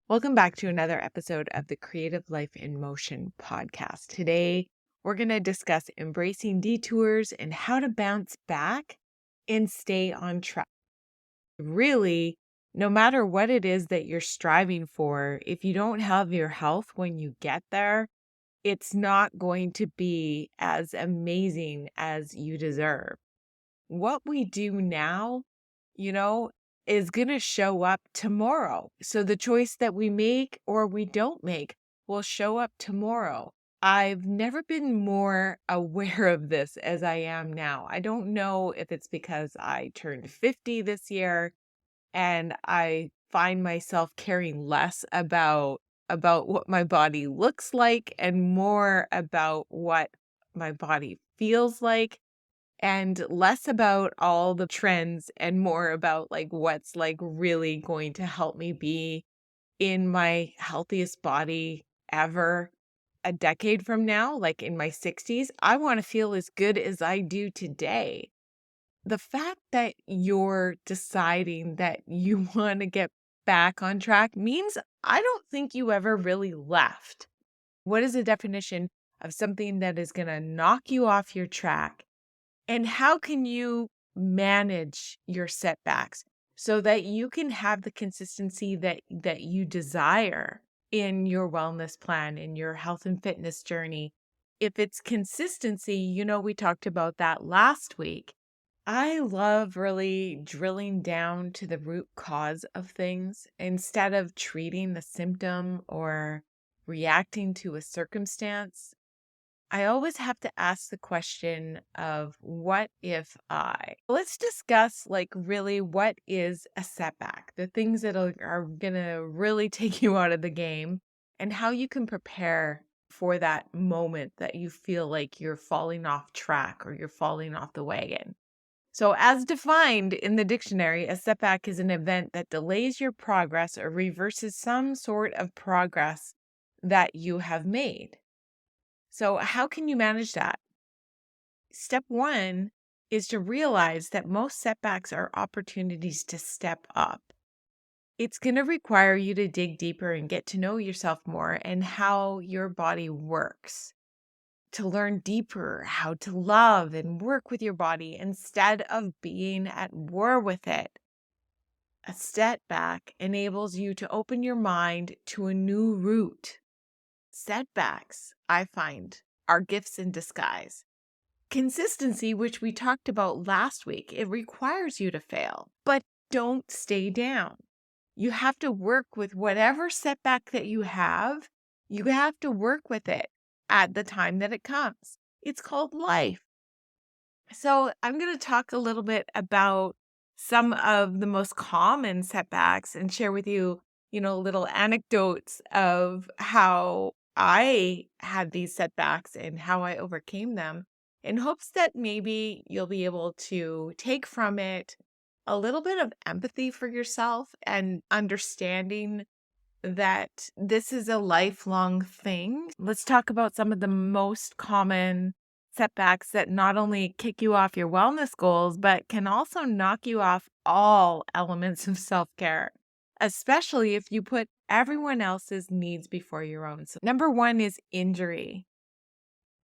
Welcome back to another episode of the Creative Life in Motion podcast. Today, we're going to discuss embracing detours and how to bounce back and stay on track. Really, no matter what it is that you're striving for, if you don't have your health when you get there, it's not going to be as amazing as you deserve. What we do now, you know, is going to show up tomorrow. So the choice that we make or we don't make will show up tomorrow. I've never been more aware of this as I am now. I don't know if it's because I turned 50 this year and I find myself caring less about what my body looks like and more about what my body feels like and less about all the trends and more about what's really going to help me be in my healthiest body ever a decade from now, like in my 60s. I want to feel as good as I do today. The fact that you're deciding that you want to get back on track means I don't think you ever really left. What is the definition of something that is going to knock you off your track? And how can you manage your setbacks so that you can have the consistency that you desire in your wellness plan, in your health and fitness journey? If it's consistency, we talked about that last week. I love really drilling down to the root cause of things instead of treating the symptom or reacting to a circumstance. I always have to ask the question of what if I? Let's discuss really what is a setback, the things that are going to really take you out of the game and how you can prepare for that moment that you feel like you're falling off track or you're falling off the wagon. So as defined in the dictionary, a setback is an event that delays your progress or reverses some sort of progress that you have made. So how can you manage that? Step one is to realize that most setbacks are opportunities to step up. It's going to require you to dig deeper and get to know yourself more and how your body works, to learn deeper how to love and work with your body instead of being at war with it. A setback enables you to open your mind to a new route. Setbacks, I find, are gifts in disguise. Consistency, which we talked about last week, it requires you to fail, but don't stay down. You have to work with whatever setback that you have. You have to work with it at the time that it comes. It's called life. So I'm going to talk a little bit about some of the most common setbacks and share with you, little anecdotes of how I had these setbacks and how I overcame them in hopes that maybe you'll be able to take from it a little bit of empathy for yourself and understanding that this is a lifelong thing. Let's talk about some of the most common setbacks that not only kick you off your wellness goals, but can also knock you off all elements of self-care, especially if you put everyone else's needs before your own. So number one is injury.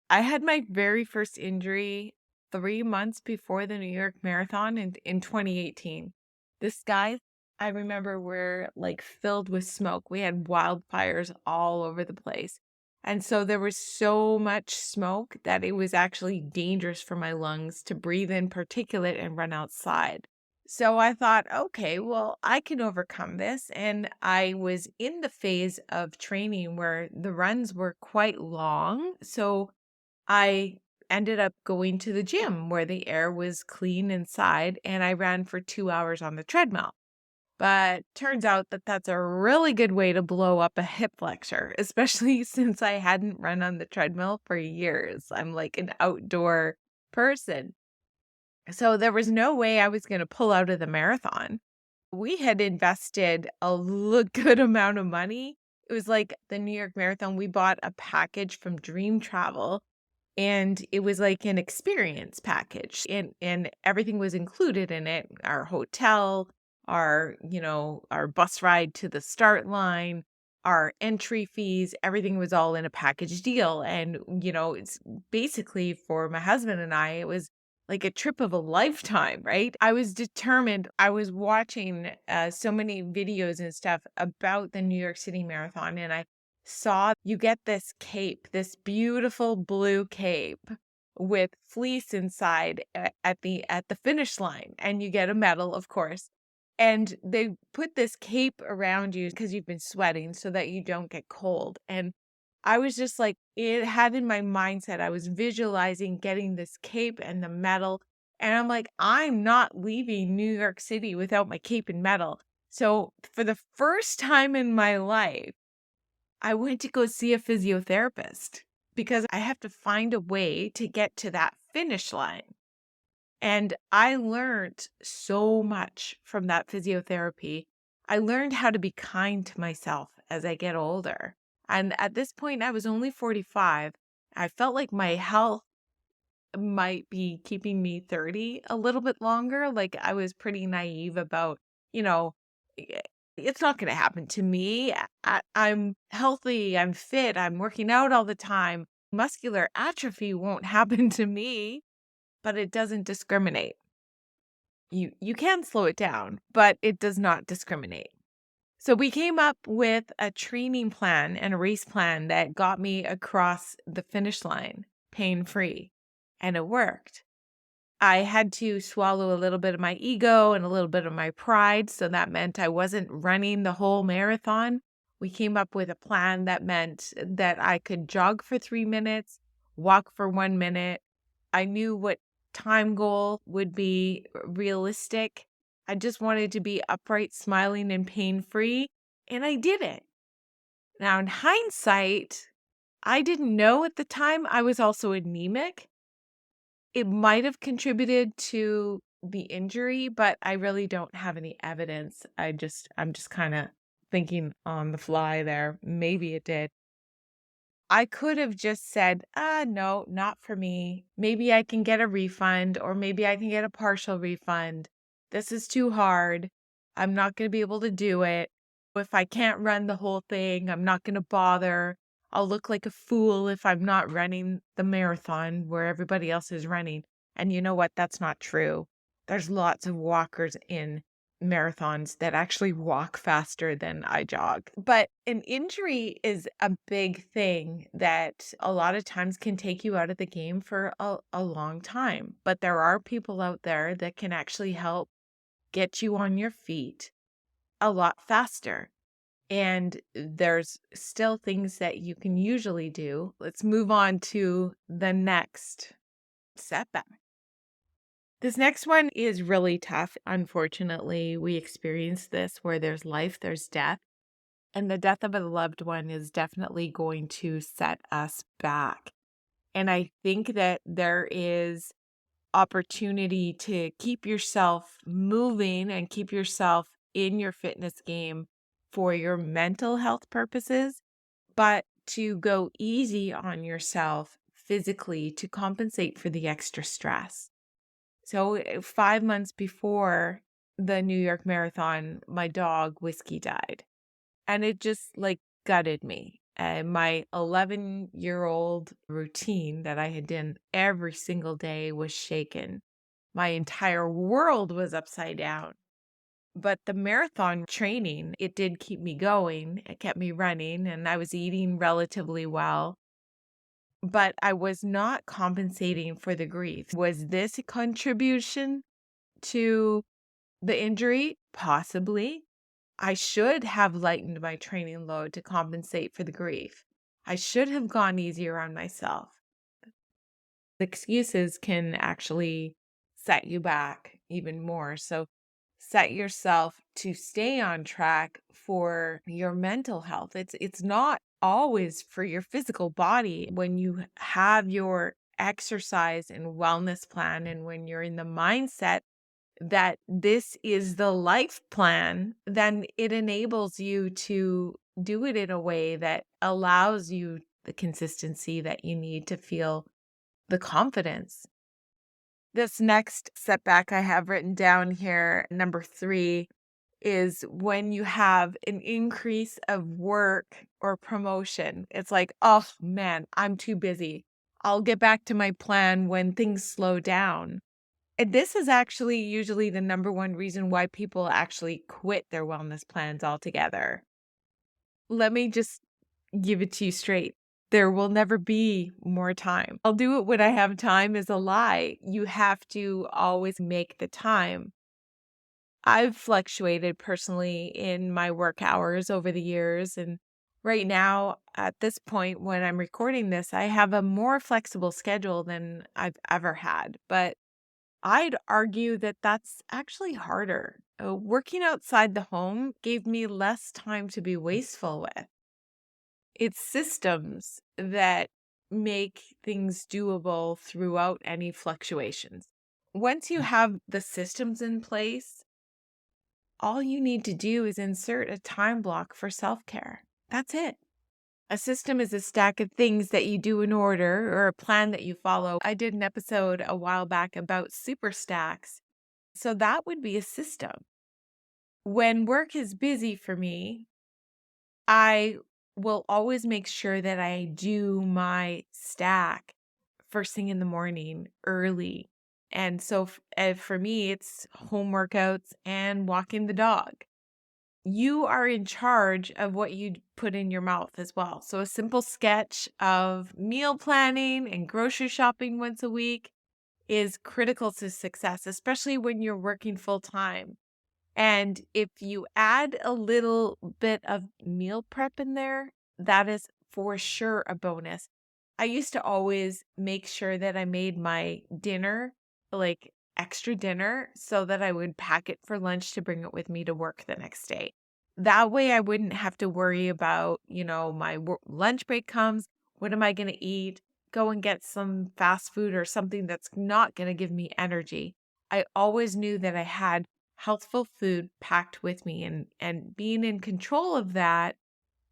I had my very first injury 3 months before the New York Marathon in 2018. The skies, I remember, were filled with smoke. We had wildfires all over the place. And so there was so much smoke that it was actually dangerous for my lungs to breathe in particulate and run outside. So I thought, okay, well, I can overcome this. And I was in the phase of training where the runs were quite long. So I ended up going to the gym where the air was clean inside, and I ran for 2 hours on the treadmill. But turns out that that's a really good way to blow up a hip flexor, especially since I hadn't run on the treadmill for years. I'm like an outdoor person. So there was no way I was going to pull out of the marathon. We had invested a good amount of money. It was like the New York Marathon. We bought a package from Dream Travel, and it was like an experience package, and everything was included in it. Our hotel, our bus ride to the start line, our entry fees, everything was all in a package deal. And, it's basically for my husband and I, it was like a trip of a lifetime, right? I was determined. I was watching so many videos and stuff about the New York City Marathon, and I saw you get this cape, this beautiful blue cape with fleece inside at the finish line, and you get a medal, of course. And they put this cape around you because you've been sweating so that you don't get cold. And I was just like, it had in my mindset, I was visualizing getting this cape and the medal. And I'm like, I'm not leaving New York City without my cape and medal. So for the first time in my life, I went to go see a physiotherapist because I have to find a way to get to that finish line. And I learned so much from that physiotherapy. I learned how to be kind to myself as I get older. And at this point, I was only 45. I felt like my health might be keeping me 30 a little bit longer. Like I was pretty naive about, you know, i- it's not going to happen to me. I'm healthy, I'm fit, I'm working out all the time. Muscular atrophy won't happen to me, but it doesn't discriminate. You can slow it down, but it does not discriminate. So we came up with a training plan and a race plan that got me across the finish line pain-free, and it worked. I had to swallow a little bit of my ego and a little bit of my pride, so that meant I wasn't running the whole marathon. We came up with a plan that meant that I could jog for 3 minutes, walk for 1 minute. I knew what time goal would be realistic. I just wanted to be upright, smiling, and pain-free, and I did it. Now, in hindsight, I didn't know at the time I was also anemic. It might have contributed to the injury, but I really don't have any evidence. I'm just kind of thinking on the fly there. Maybe it did. I could have just said, no, not for me. Maybe I can get a refund, or maybe I can get a partial refund. This is too hard. I'm not going to be able to do it. If I can't run the whole thing, I'm not going to bother. I'll look like a fool if I'm not running the marathon where everybody else is running. And you know what? That's not true. There's lots of walkers in marathons that actually walk faster than I jog. But an injury is a big thing that a lot of times can take you out of the game for a long time. But there are people out there that can actually help get you on your feet a lot faster. And there's still things that you can usually do. Let's move on to the next setback. This next one is really tough. Unfortunately, we experience this where there's life, there's death, and the death of a loved one is definitely going to set us back. And I think that there is opportunity to keep yourself moving and keep yourself in your fitness game for your mental health purposes, but to go easy on yourself physically to compensate for the extra stress. So 5 months before the New York Marathon, my dog Whiskey died. And it just like gutted me. And my 11-year-old routine that I had done every single day was shaken. My entire world was upside down. But the marathon training, it did keep me going. It kept me running, and I was eating relatively well. But I was not compensating for the grief. Was this a contribution to the injury? Possibly. I should have lightened my training load to compensate for the grief. I should have gone easier on myself. Excuses can actually set you back even more. So set yourself to stay on track for your mental health. It's not always for your physical body. When you have your exercise and wellness plan, and when you're in the mindset that this is the life plan, then it enables you to do it in a way that allows you the consistency that you need to feel the confidence. This next setback I have written down here, number 3, is when you have an increase of work or promotion. It's like, oh man, I'm too busy. I'll get back to my plan when things slow down. And this is actually usually the number one reason why people actually quit their wellness plans altogether. Let me just give it to you straight. There will never be more time. I'll do it when I have time is a lie. You have to always make the time. I've fluctuated personally in my work hours over the years. And right now, at this point, when I'm recording this, I have a more flexible schedule than I've ever had. But I'd argue that that's actually harder. Working outside the home gave me less time to be wasteful with. It's systems that make things doable throughout any fluctuations. Once you have the systems in place, all you need to do is insert a time block for self-care. That's it. A system is a stack of things that you do in order or a plan that you follow. I did an episode a while back about super stacks. So that would be a system. When work is busy for me, I will always make sure that I do my stack first thing in the morning early. And so for me, it's home workouts and walking the dog. You are in charge of what you put in your mouth as well. So a simple sketch of meal planning and grocery shopping once a week is critical to success, especially when you're working full time. And if you add a little bit of meal prep in there, that is for sure a bonus. I used to always make sure that I made my dinner, like extra dinner, so that I would pack it for lunch to bring it with me to work the next day. That way I wouldn't have to worry about, my lunch break comes. What am I going to eat? Go and get some fast food or something that's not going to give me energy. I always knew that I had healthful food packed with me, and being in control of that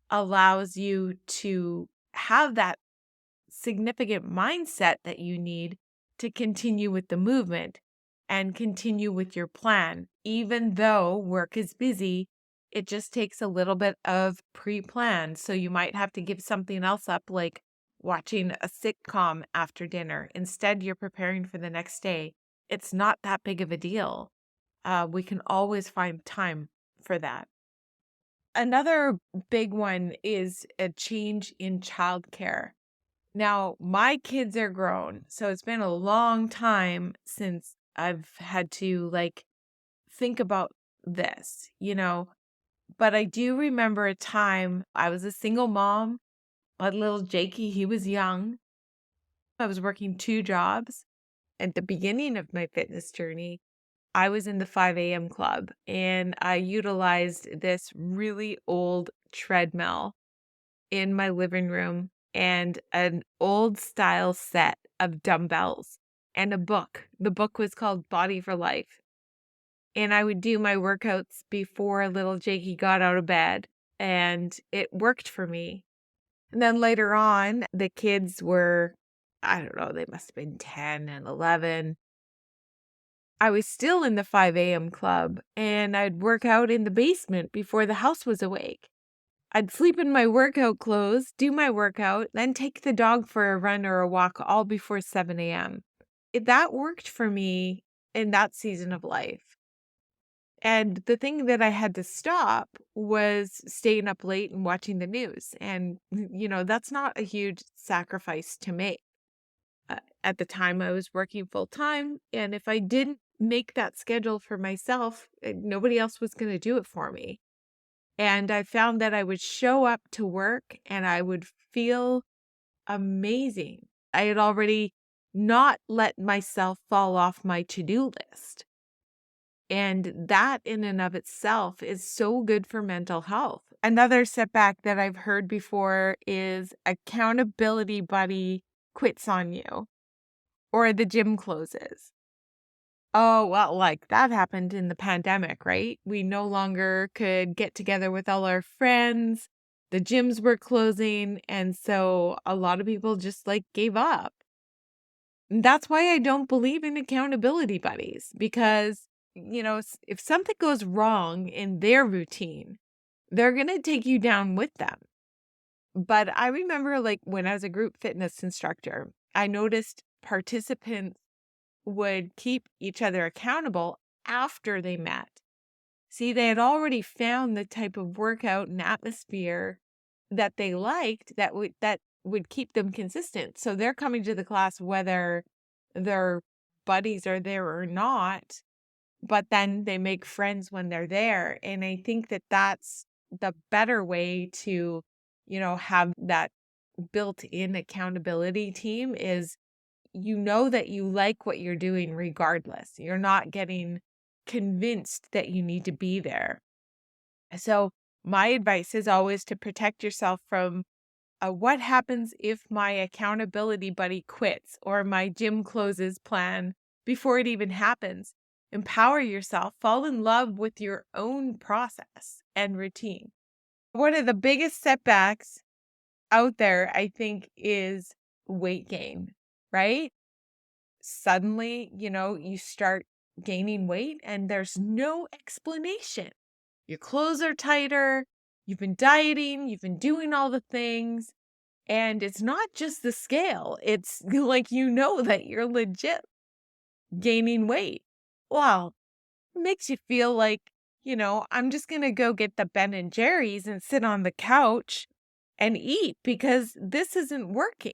allows you to have that significant mindset that you need to continue with the movement and continue with your plan. Even though work is busy, it just takes a little bit of pre-plan. So you might have to give something else up, like watching a sitcom after dinner. Instead, you're preparing for the next day. It's not that big of a deal. We can always find time for that. Another big one is a change in childcare. Now, my kids are grown, so it's been a long time since I've had to think about this, but I do remember a time I was a single mom. My little Jakey, he was young. I was working 2 jobs. At the beginning of my fitness journey, I was in the 5 a.m. club, and I utilized this really old treadmill in my living room and an old style set of dumbbells and a book. The book was called Body for Life. And I would do my workouts before little Jakey got out of bed, and it worked for me. And then later on, the kids were, I don't know, they must have been 10 and 11. I was still in the 5 a.m. club, and I'd work out in the basement before the house was awake. I'd sleep in my workout clothes, do my workout, then take the dog for a run or a walk all before 7 a.m. That worked for me in that season of life. And the thing that I had to stop was staying up late and watching the news. And, that's not a huge sacrifice to make. At the time, I was working full time. And if I didn't make that schedule for myself, nobody else was going to do it for me. And I found that I would show up to work and I would feel amazing. I had already not let myself fall off my to-do list. And that in and of itself is so good for mental health. Another setback that I've heard before is accountability buddy quits on you or the gym closes. Oh, well, that happened in the pandemic, right? We no longer could get together with all our friends. The gyms were closing. And so a lot of people just gave up. And that's why I don't believe in accountability buddies, because if something goes wrong in their routine, they're going to take you down with them. But I remember like when I was a group fitness instructor, I noticed participants would keep each other accountable after they met. See, they had already found the type of workout and atmosphere that they liked that would keep them consistent. So they're coming to the class whether their buddies are there or not, but then they make friends when they're there. And I think that that's the better way to, have that built-in accountability team is that you like what you're doing regardless. You're not getting convinced that you need to be there. So my advice is always to protect yourself from what happens if my accountability buddy quits or my gym closes plan before it even happens. Empower yourself, fall in love with your own process and routine. One of the biggest setbacks out there, I think, is weight gain, right? Suddenly, you start gaining weight and there's no explanation. Your clothes are tighter, you've been dieting, you've been doing all the things, and it's not just the scale. It's like that you're legit gaining weight. Well, it makes you feel like, I'm just going to go get the Ben and Jerry's and sit on the couch and eat because this isn't working.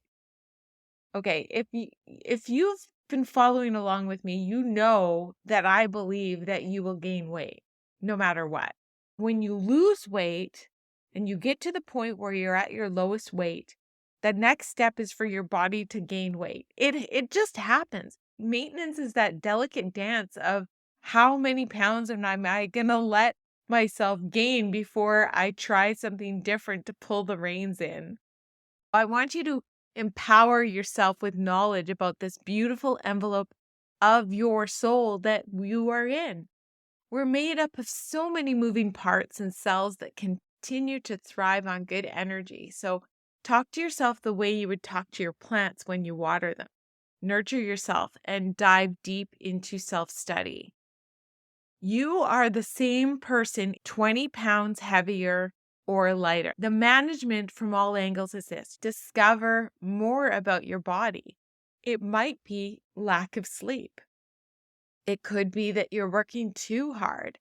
Okay, if you've been following along with me, you know that I believe that you will gain weight no matter what. When you lose weight and you get to the point where you're at your lowest weight, the next step is for your body to gain weight. It just happens. Maintenance is that delicate dance of how many pounds am I going to let myself gain before I try something different to pull the reins in. I want you to empower yourself with knowledge about this beautiful envelope of your soul that you are in. We're made up of so many moving parts and cells that continue to thrive on good energy. So talk to yourself the way you would talk to your plants when you water them. Nurture yourself and dive deep into self-study. You are the same person, 20 pounds heavier or lighter. The management from all angles is this: discover more about your body. It might be lack of sleep. It could be that you're working too hard.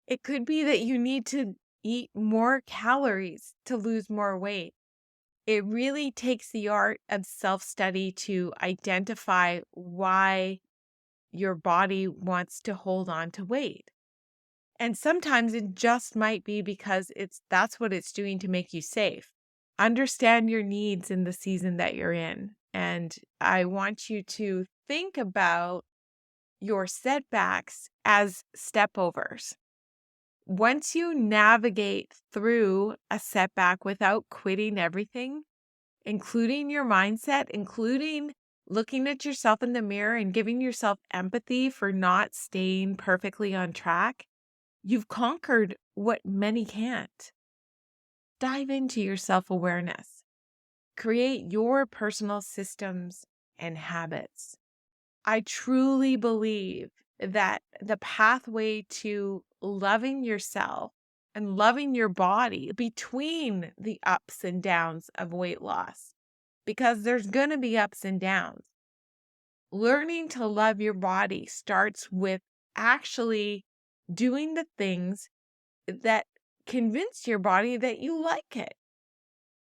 It could be that you need to eat more calories to lose more weight. It really takes the art of self-study to identify why your body wants to hold on to weight. And sometimes it just might be because that's what it's doing to make you safe. Understand your needs in the season that you're in. And I want you to think about your setbacks as stepovers. Once you navigate through a setback without quitting everything, including your mindset, including looking at yourself in the mirror and giving yourself empathy for not staying perfectly on track, you've conquered what many can't. Dive into your self-awareness. Create your personal systems and habits. I truly believe that the pathway to loving yourself and loving your body between the ups and downs of weight loss, because there's going to be ups and downs. Learning to love your body starts with actually doing the things that convince your body that you like it.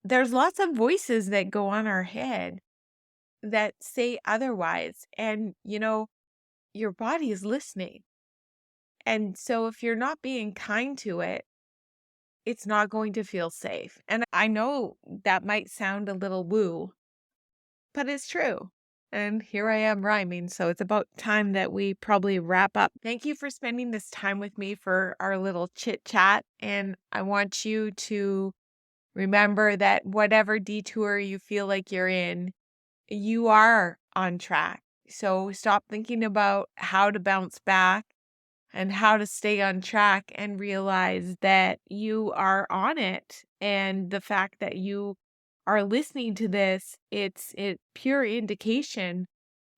There's lots of voices that go on our head that say otherwise. And, your body is listening. And so if you're not being kind to it, it's not going to feel safe. And I know that might sound a little woo, but it's true. And here I am rhyming, so it's about time that we probably wrap up. Thank you for spending this time with me for our little chit chat. And I want you to remember that whatever detour you feel like you're in, you are on track. So stop thinking about how to bounce back and how to stay on track and realize that you are on it. And the fact that you are listening to this, it's pure indication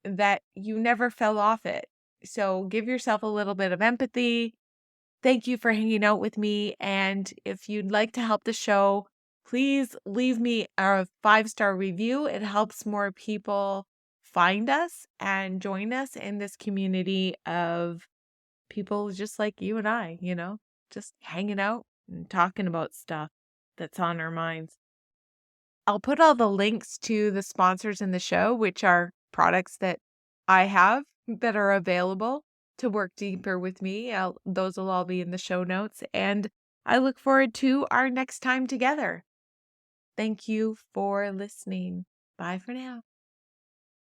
that you never fell off it. So give yourself a little bit of empathy. Thank you for hanging out with me. And if you'd like to help the show, please leave me a 5-star review. It helps more people find us and join us in this community of people just like you and I, just hanging out and talking about stuff that's on our minds. I'll put all the links to the sponsors in the show, which are products that I have that are available to work deeper with me. Those will all be in the show notes. And I look forward to our next time together. Thank you for listening. Bye for now.